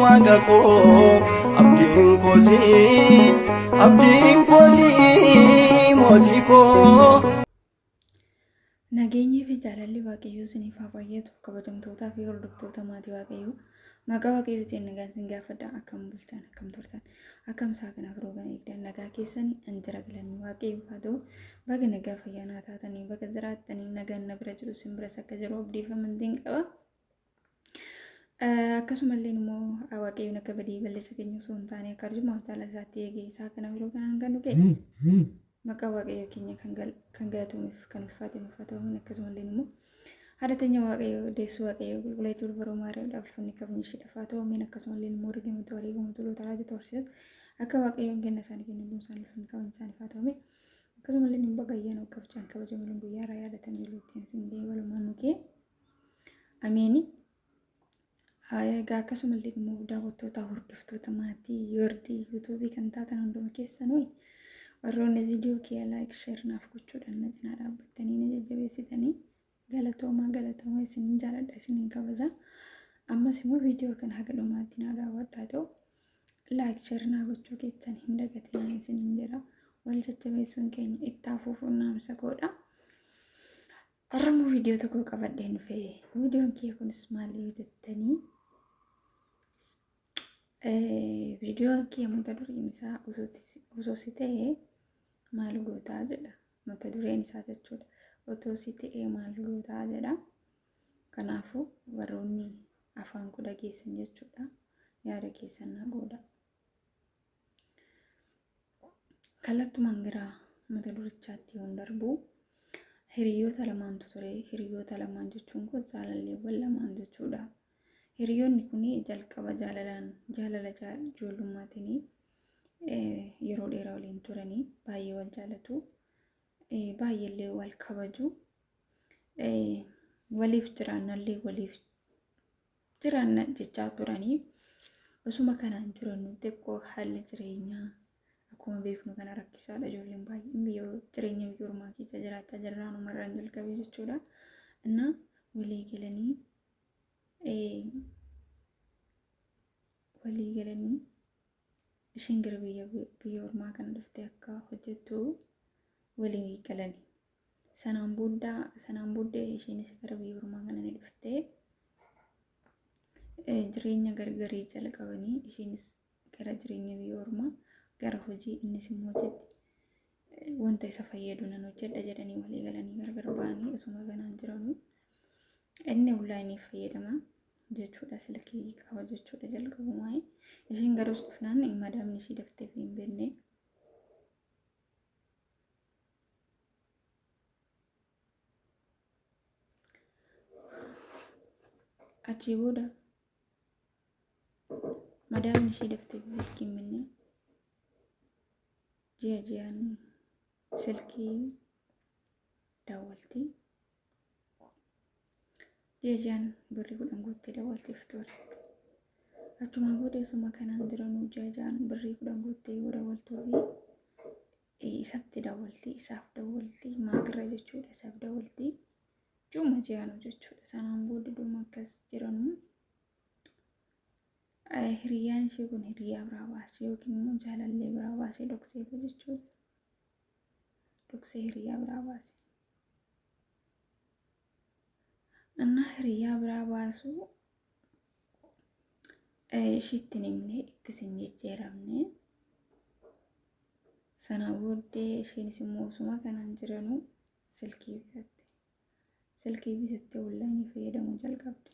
waaqa koo abdiin koosii mootii koo. Nageenyi fi jaalalli waaqayyoo isiniif haa baay'atu. Kabajamtootaa fi hordoftoota maatii waaqayyoo maqaa waaqayyootiin nagaan isin gaafadha. Akkam bulchan akkam turtan akkam isaa kanaaf roogan eegdan nagaa keessanii anjira galanii waaqayyoo haa ta'u. Baga nagaa fayyaanaa taatanii baga jiraattanii nagaan na bira jiru isin biras akka jiru abdiif amantiin qaba. Akkasumallee immoo waaqayyoon akka badii balleessa keenya osoo hin taane akka arjumaaf jaalala isaatti eegee isaa kanaaf roogan kan dhuge. Maqaa waaqayyoo keenya kan galatuuf kan ulfaate uffatamuun akkasumallee immoo haadhatanya waaqayyoo deessuu waaqayyoo qulqulleetuu baroo maariyaadhaaf uffanni kabni ishee dhafaa ta'uun akkasumallee immoo rigamutu wareegamu tuluu taraa jiru horsiisu akka waaqayyoon kenna isaanii kenna dhuunfaan uffanni kabni isaanii faa ta'uun akkasumallee immoo bagayyaan hojjechaan kabajamuun guyyaa irraa yaadatan jiruutiin sindee walumaan nukee ameeni. Akkasumallee immoo daawwattoota hordoftoota maatii yoordii yuutuubii kan taatan hunduma keessanuu warroonni viidiyoo kee like share naaf gochuudhaan na cinaa dhaabbattanii na jajjabeessitanii galatooma isin jaaladha isin kabaja. Ammas immoo viidiyoo kana haga dhumaatti na daawwadhaa ta'u like share naa gochuu keessan hin dagatinaa isin jira. Wal jajjabeessuun keenya itti hafuufuun naamsa godha. Har'ammoo viidiyoo tokko qabadhee dhufe. Viidiyoon kee kunis maali jettanii viidiyoon kee mata dureen isaa osoo si ta'ee maal gootaa jedha. Mata dureen isaa jechuudha. Osoo si ta'ee maal gootaa jedha. Kanaafuu warroonni afaan kudha geessan jechuudha. Yaada keessan na gooda. Kallattumaan gara mata durichaatti yoon darbu hiriyoota lamaantu ture. Hiriyoota lamaan jechuun kun jaalalleewwan lamaan jechuudha. Hiriyoonni kun jalqaba jaalala ijoollummaatiin yeroo dheeraa waliin turanii baay'ee wal jaalatu, baay'eellee wal kabaju, waliif jiraanna jechaa turanii. Osuma kanaan jiran xiqqoo haalli jireenyaa akkuma beeknu kana rakkisaadha. Ijoolleen baay'een jireenya biyya ormaa keessa jiraachaa jirran umarraan jalqabee jechuudha. Innaa walii galanii ishiin gara biyya ormaa kana dhuftee akka hojjettu walii galanii. Sanaan booddee isheenis gara biyya ormaa kana ni dhuftee jireenya gargarii jalqabanii. Isheenis gara jireenya biyya ormaa gara hojii innis immoo hojjetti wanta isa fayyadu nan hojjedha jedhanii walii galanii gargar ba'anii osuma kanaan jiranu inni onlaayiniif fayyadama jechuudha. Silkii qaba jechuudha jalqabumaa. Ishiin garuu dhufnaan madaamni ishii daftee fi hin beekne. Achii booda madaamni ishii daftee fi silkii hin beekne. Ji'aan silkii daawwalti. Ji'aan birrii 10 guuttee daawwaltiif ture. Achumaan booda osuma kanaan jiranuu ji'aan birrii 10 guuttee yoo daawwaltuu fi isatti daawwalti, isaaf daawwalti, maatirra jechuudha. Isaaf daawwalti cuma ji'aanuu jechuudha. Sanaan booda dhuma akkas jiranuu hiriyaan ishee kun hiriyaa biraa baasee yookiin immoo jaalallee biraa baasee dhokseetu jechuudha. Dhoksee hiriyaa biraa baase. Innaa hiriyaa biraa baasuu ishiitti himne ittis hin jijjiiramne. Sana booddee isheenis immoo osuma kanaan jiranuu silkii bitatte. Silkii bitattee onlaayinii fayyadamuu jalqabde.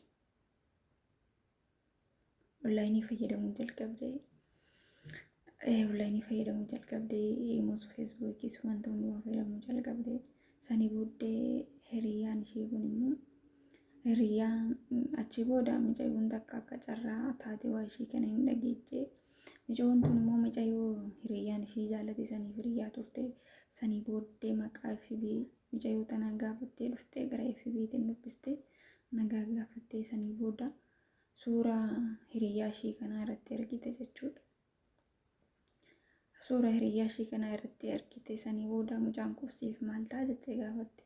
Onlaayinii fayyadamuu jalqabde. Immoos feesbuukiis wanta hundumaa fayyadamuu jalqabde. Sanii booddee hiriyaan ishee kun immoo hiriyaan achii booda mucayyoon takka akka carraa taate waa ishee kana hin dhageeche. Mucayyoon tun immoo mucayyoo hiriyaan ishee jaalate saniif hiriyaa turte. Sanii booddee maqaa FB mucayyoo tanaan gaafattee dhuftee gara FB'tiin dubbiste nagaa gaafattee. Sanii booda suuraa hiriyaa ishee kanaa irratti argite jechuudha. Suuraa hiriyaa ishee kanaa irratti argite. Sanii booda mucaan kufsiif maal ta'a jettee gaafatte.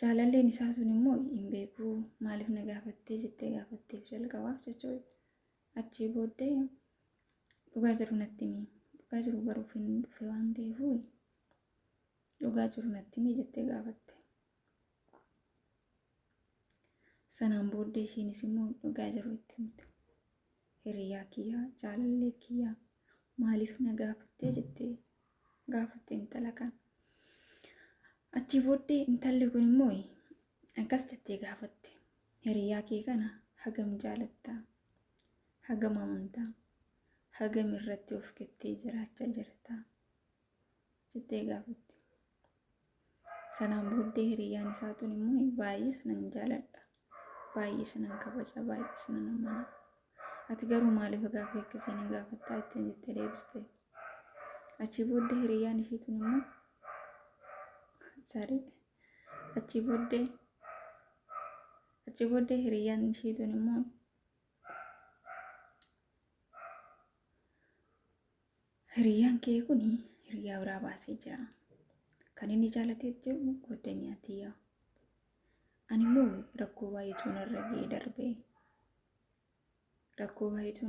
Jaalalleen isaa sun immoo hin beeku maaliif na gaafattee jettee gaafatteef jalqabaaf jechuudha. Achii booddee dhugaa jiru natti himi. Dhugaa jiru baruuf hin dhufe waan ta'eefu dhugaa jiru natti himi jettee gaafatte. Sanaan booddee ishiinis immoo dhugaa jiru itti himte. Hiriyaa kiyyaa jaalallee kiyyaa maaliif na gaafattee jettee gaafatte intala kana. Achii booddee intalli kun immoo akkas jettee gaafatte. Hiriyaa kee kana hagam jaalattaa? Hagam amantaa? Hagam irratti of kettee jiraachaa jirtaa? Jettee gaafatte. Sanaan booddee hiriyaan isaa tun immoo baay'ees nan jaaladha. Baay'ees nan kabaja. Baay'ees nan amana. Ati garuu maaliif gaaffii akkasii na gaafattaa ittiin jettee deebiste. Achii booddee hiriyaan ishii tun immoo achii booddee hiriyaan ishii tun immoo hiriyaan kee kun hiriyaa biraa baasee jira. Kan inni jaalatee jiru goddanyaa tiyyaa. Ani immoo rakkoo baay'eetu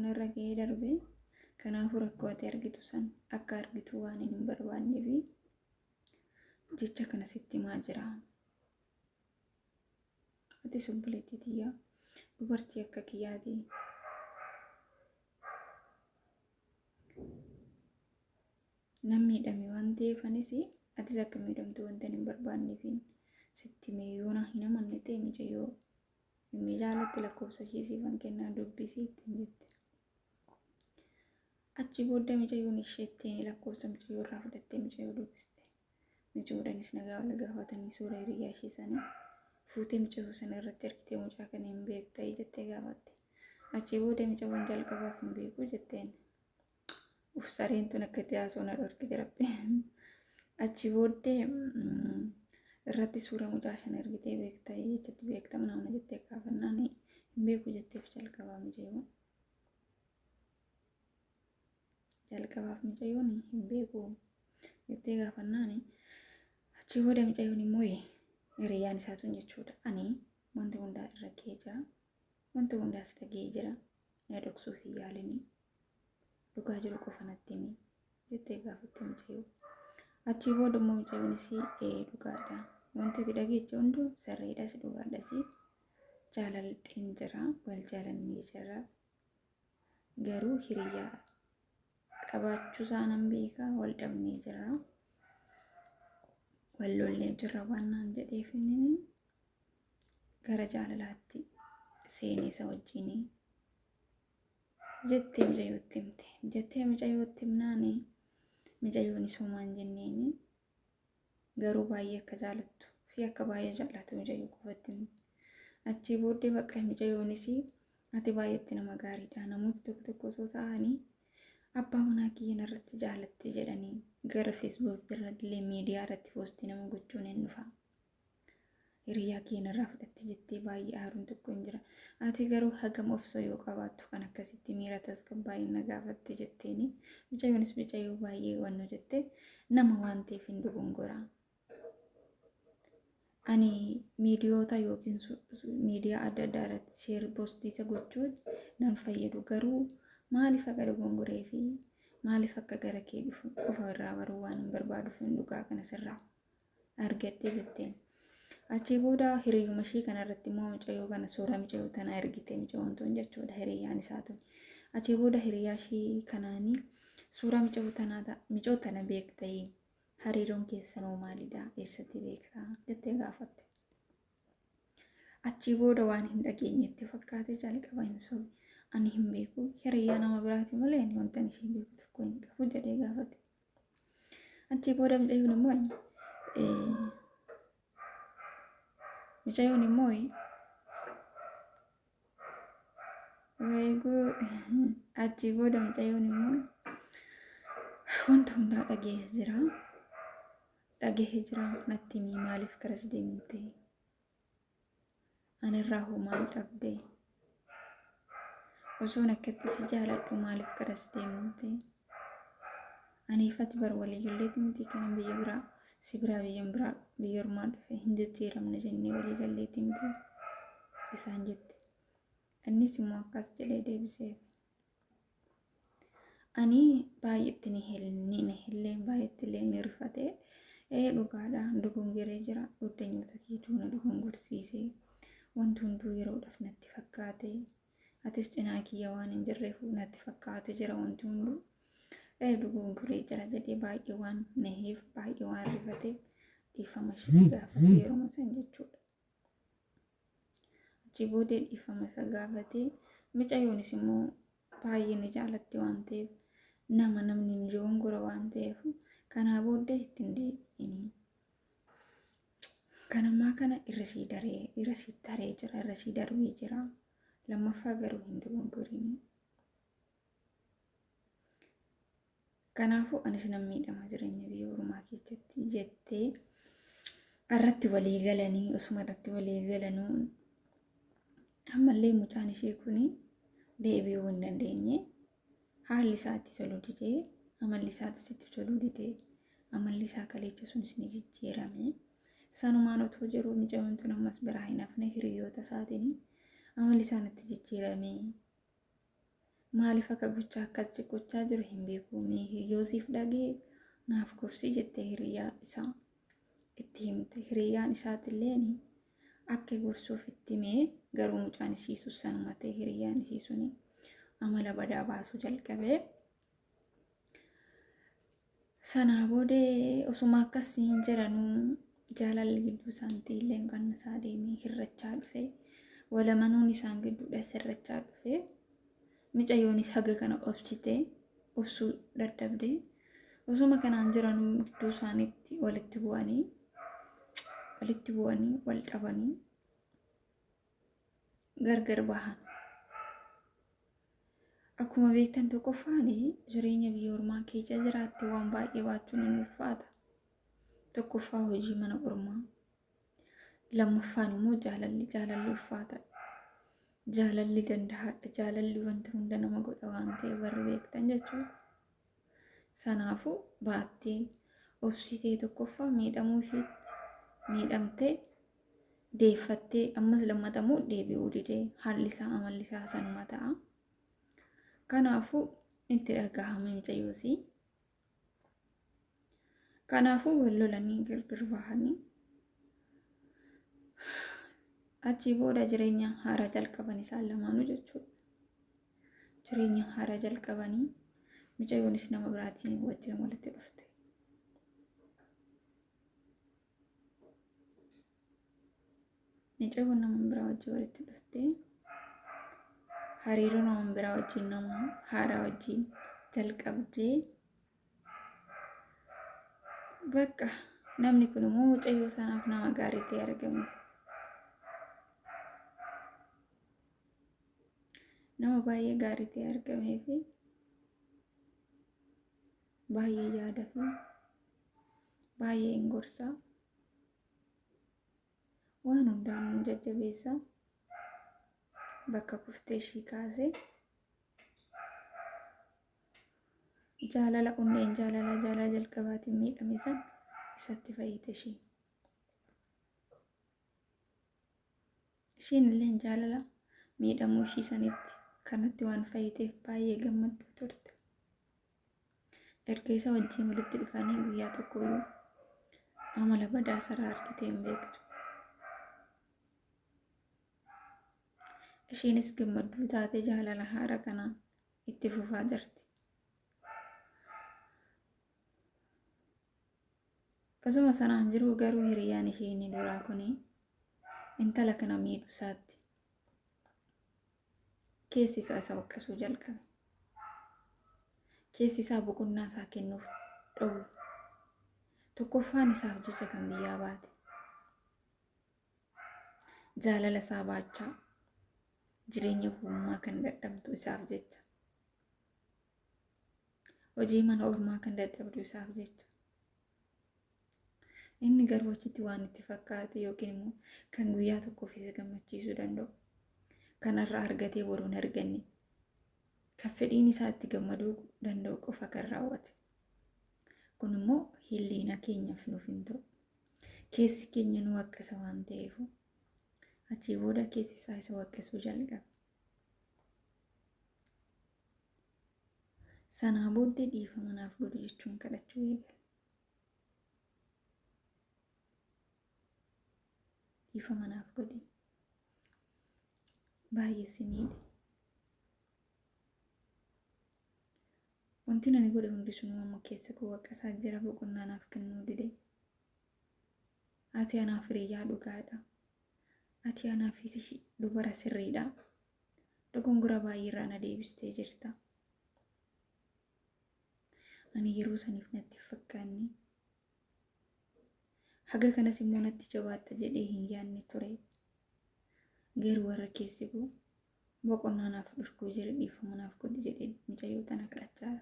narra ga'ee darbee kanaafuu rakkoo ati argitu san akka argitu waan hin barbaanneef jecha kana sitti himaa jira. Ati obboleettii tiyyaa dubartii akka kiyyaati. Namni miidhame waan ta'eef anis atis akka miidhamtu wanta hin barbaanneef sitti meeyyoona hin amanne ta'e mijayyoo inni jaalatti lakkoofsa ishee siifan kennaa dubbisii ittiin jette. Achi booddee mijayyoon isheettiin lakkoofsa mijayyoo irraa fudhattee mijayyoo dubbiste. Mijayoodhanis nagaa wal gaafatanii suura hiriyaa ishee sanii fuutee mijayyoo sana irratti argitee mucaa kana hin beektaa jettee gaafatte. Achi booddee mijayyoon jalqabaaf hin beeku jetteen. Sareen tun akka itti haasoo na dhorkite rabbi. Achi booddee irratti suura mucaa sana argitee beektaa jettee beektaa mana jettee gaafannaan hin beeku jetteef jalqabaaf mijayyoon hin beeku jettee gaafannaan achi booda mijayyoon immoo hiriyyaan isaa tun jechuudha. Ani wanta hundaa irra ga'ee jira. Wanta hundaas dhaga'ee jira. Na dhoksuuf hin yaalini. Dhugaa jiru qofa natti himi jettee gaafatte mijayyoo. Achi booda immoo mijayyoonis dhugaadha. Wanti ati dhageeche hundu sirriidhas dhugaadhas. Jaalalleen jira. Wal jaalannee jira. Garuu hiriyaa qabaachuu isaa nan beeka. Wal dhabnee jira. Wal lollee jirra waan naan jedheef gara jaalalaatti seenee isa wajjin jettee mijayyootti himte. Jettee mijayyootti himnaan mijayyoon isumaan jenneen garuu baay'ee akka jaalattu fi akka baay'ee jaalatu mijayyoo qofatti himte. Achii booddee bakka mijayyoonis ati baay'eetti nama gaariidha. Namooti tokko tokko osoo ta'anii abbaa manaa kiyyan irratti jaalatte jedhanii gara feesbuuk irratti miidiyaa irratti poostii nama gochuun hin dhufa. Hiriyaa kiyyan irraa fudhatte jettee baay'ee aaruun tokko hin jira. Ati garuu hagam obsa yoo qabaattu kan akkasitti miira tasgabbaa'ee na gaafatte jetteeni. Mijayyoonis mijayyoo baay'ee wannu jette nama waan ta'eef hin dogongora. Ani miidiyoota yookiin miidiyaa adda addaa irratti sheer poostii isa gochuun nan fayyadu. Garuu maaliif akka dogongoree fi maaliif akka gara kee dhufu qofa irraa baruu waan hin barbaaduuf dhugaa kana sirraa argadhe jetteen. Achi booda hiriyyuma ishii kanarratti immoo mijayyoo kana suura mijayyoo tana ergite mijayyoon tun jechuudha hiriyyaan isaa tun. Achi booda hiriyyaa ishii kanaanii suura mijayyoo tana beektee hariiroon keessanoo maalidha eessatti beektaa jettee gaafatte. Achi booda waan hin dhageenyetti fakkaate jalqaba hin sobi. Ani hin beeku hiriyyaa nama biraati malee ani wanta ishee beeku tokko hin qabu jedhee gaafate. Achi booda mijayyoon immoo achi booda mijayyoon immoo wanta hundaa dhagahee jira natti himi maaliif karas deemte anirraa hoo maal dhabde osoon akkatti si jaaladhu maaliif karas deemte aniifati bar walii galleetti miti kanan biyya biraa si biraa biyya ormaa dhufe hin jijjiiramne jennee walii galleetti miti isaan jette. Innis immoo akkas jedhee deebiseef ani baay'eetti ni hellee baay'eetti illee ni rifate dhugaadha dogongoree jira guddeenyota keetuu na dogongorsiisee wanti hunduu yeroodhaaf natti fakkaate atis cinaa kiyya waan hin jirreef natti fakkaate jira wanti hunduu dogongoree jira jedhee baay'ee waan naheef baay'ee waan rifateef dhiifama ishee gaafate yeroo san jechuudha. Achi boodee dhiifama isa gaafate mucayyoonis immoo baay'ee ni jaalatti waan ta'eef namni ni dogongora waan ta'eef kanaa booddee ittiin deebi'anii kanammaa kana irra sii daree jira irra sii darbee jira lammaffaa garuu hin dogongorini. Kanaafuu anis nan miidhama jireenya biyya ormaa keessatti jettee irratti walii galanii osuma irratti walii galanuu ammallee mucaan ishee kuni deebi'uu hin dandeenye haalli isaatti toluu didee amalli isaatti sitti toluu didee amalli isaa kaleecha sunis ni jijjiirame sanumaan otoo jiru mucaan tun ammas biraa hin hafne hiriyoota isaatiin amalli isaa natti jijjiirame maaliif akka gochaa akkas gochaa jiru hin beeku mee hiriyoosiif dhagee naaf gorsi jettee hiriyaa isaa itti himte hiriyaan isaatillee akka gorsuuf itti himee garuu mucaan isiisu sanuma ta'e hiriyaan isiisuni amala badaa baasuu jalqabee sanaa boodee osuma akkasiin jiranuu jaalalli gidduu isaaniitti illee kan isaa deemee hirrachaa dhufe walamanuun isaan gidduudha sirrachaa dhufe mucayyoonis haga kana obsuu dadhabde osuma kanaan jiranuu gidduu isaaniitti walitti bu'anii wal dhabanii gargar bahan. Akkuma beektan tokkoffaani jireenya biyya ormaa keessa jiraatte waan baay'ee baachuun ni ulfaata. Tokkoffaa hojii mana ormaa. Lammaffaan immoo jaalalli ulfaata. Jaalalli danda'aadha. Jaalalli wanta hunda nama godha waan ta'eef warri beektan jechuudha. Sanaafuu baattee obsitee tokkoffaa miidhamuu isheetti miidhamtee deeffattee ammas lammatamuu deebi'uu didee haalli isaa amalli isaa sanuma ta'a. Kanaafuu itti dhagahame mucayyoosii. Kanaafuu wal lolanii gargar bahanii achii booda jireenya haaraa jalqaban isaan lamaanuu jechuudha. Jireenya haaraa jalqabanii mucayyoonis nama biraatiin wajjin walitti dhufte. Mucayyoon nama biraa wajjin walitti dhufte. Hariiroo nama biraa wajjin nama haaraa wajjin jalqabdee bakka namni kun immoo mucayyoo sanaaf nama gaarii ta'e argame. Nama baay'ee gaarii ta'e argamee fi baay'ee yaada fi baay'ee hin gorsaa waan hundaan jajjabeessaa bakka kuftee ishii kaasee jaalala onneen jaalala jalqabaatiin miidhame san isatti fayyite ishee. Isheen illee jaalala miidhamuu ishii sanitti kanatti waan fayyiteef baay'ee gammadduu turte. Erga isa wajjin walitti dhufanii guyyaa tokkoyyuu amala badaa sarara argitee hin beektu. Isheenis gammadduu taate jaalala haaraa kanaan itti fufaa jirti. Osuma sanaan jiru garuu hiriyaan ishee inni duraa kuni intala kana miidhuu isaatti keessi isaa isa waqqasuu jalqabe. Keessi isaa boqonnaa isaa kennuuf dhowwu. Tokkoffaan isaaf jecha kan biyyaa baate. Jaalala isaa baachaa jireenya uumaa kan dadhabdu isaaf jecha. Hojii mana ormaa kan dadhabdu isaaf jecha. Inni garuu achitti waan itti fakkaate yookiin immoo kan guyyaa tokkoof isa gammachiisuu danda'u. Kanarraa argatee boruun arganne. Kan fedhiin isaa itti gammaduu danda'u qofa kan raawwate. Kun immoo hilliina keenyaaf nuuf hin ta'u. Keessi keenya nu waqqasa waan ta'eef achii booda keessi isaa isa waqqasuu jalqabe. Sanaa booddee dhiifama naaf godhi jechuun kadhachuu eegale. Dhiifama naaf godhi. Baay'ee si miidhe. Wanti ani godhe hundi sun amma keessa koo waqqasaa jira, boqonnaa naaf kennuu dide. Ati anaaf hiriyaa dhugaadha. Ati anaafis dubara sirriidha. Dogongora baay'eerraa na deebistee jirta. Ani yeroo saniif natti fakkaanne. Haga kanas immoo natti jabaatta jedhee hin yaadne ture. Garuu warra keessi koo boqonnaa naaf dhorkuu jira, dhiifama naaf godhi jedhee mucayyoo tana kadhachaa.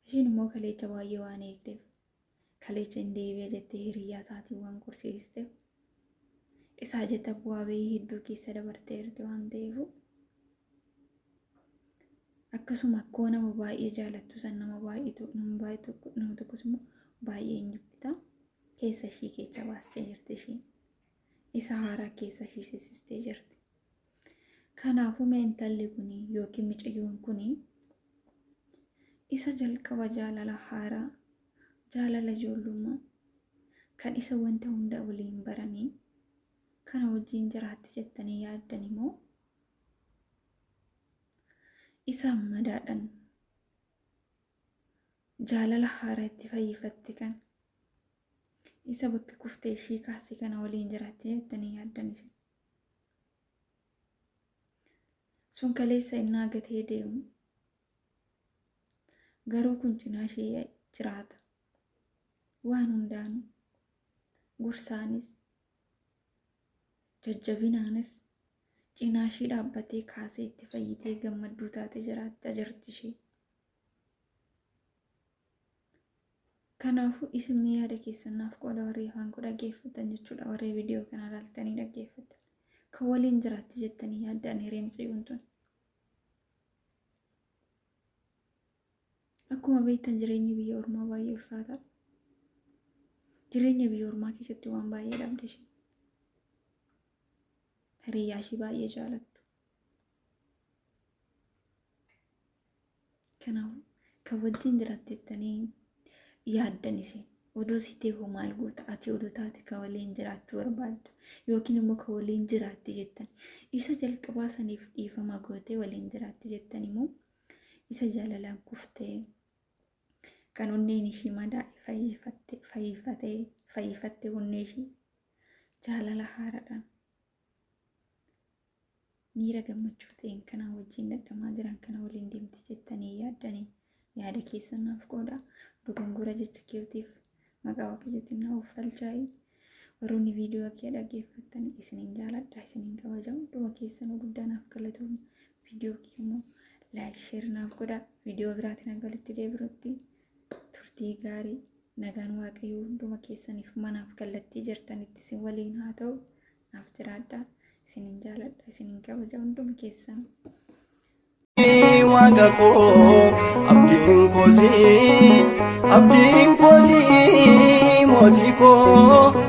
Ishiin immoo kaleecha baay'ee waan eegdeef kaleecha hin deebi'a jettee hiriyaa isaatiin waan qorsiisteef isaa jetta bu'aa bahii hedduu keessa dabarteerti waan ta'eef akkasuma akkoo nama baay'ee jaalattu san nama tokkos immoo baay'ee hin jibbita. Keessa ishii keessa baastee jirti ishii. Isa haaraa keessa ishii sissistee jirti. Kanaafuu intalli kuni yookiin mucayyoon kuni isa jalqaba jaalala haaraa, jaalala ijoollummaa kan isa wanta hunda waliin baranii kana wajjin jiraatti jettanii yaaddan immoo isa madaadhaan jaalala haaraa itti fayyifatte kan isa bakka kuftee ishii kaasee kana waliin jiraatti jettanii yaaddan isin. Sun kaleessa innaa gatee deemu. Garuu kun cinaa ishee jiraata. Waan hundaanuu gorsaanis jajjabinaanis cinaa ishee dhaabbatee kaasee itti fayyitee gammadduu taate jiraachaa jirti ishee. Kanaafuu isin yaada keessanaaf qooda warri afaan koo dhaggeeffatan jechuudha. Warri viidiyoo kana ilaaltanii dhaggeeffatan kan waliin jiraatti jettanii yaaddaan mucayyoon tun. Akkuma beektan jireenyi biyya ormaa baay'ee ulfaataadha. Jireenya biyya ormaa keessatti waan baay'ee dhabde ishee. Hiriyaa ishee baay'ee jaalattu. Kanaafuu kan wajjin jiraattettanii yaaddan isin odoo sitee hoo maal goota? Ati odoo taate kan waliin jiraachuu barbaaddu yookiin immoo kan waliin jiraatti jettan isa jalqabaa saniif dhiifama gootee waliin jiraatti jettan immoo isa jaalalaan kuftee kan onneen ishii madaa'e fayyifatte onnee ishii jaalala haaraadhaan miira gammachuu ta'een kana wajjin dadhamaa jiran kana waliin deemti jettanii yaaddanii yaada keessanaaf qooda. Dogongora jecha keetiif maqaa waaqayyootiin na uffalchaa'ii. Warroonni viidiyoo kee dhaggeeffatan isiniin jaaladha, isiniin kabaja. Hunduma keessanuu guddanaaf galatoomna. Viidiyoo kee immoo laayik sheer naaf godhaa. Viidiyoo biraatiin hanga walitti deebinutti turtii gaarii nagaan waaqayyoo hunduma keessaniif manaaf kallattii jirtanitti isin waliin haa ta'u. Naaf jiraadhaa. Isiniin jaaladha, isiniin kabaja hunduma keessanuu. Waaqa koo abdiin koo si mootii koo.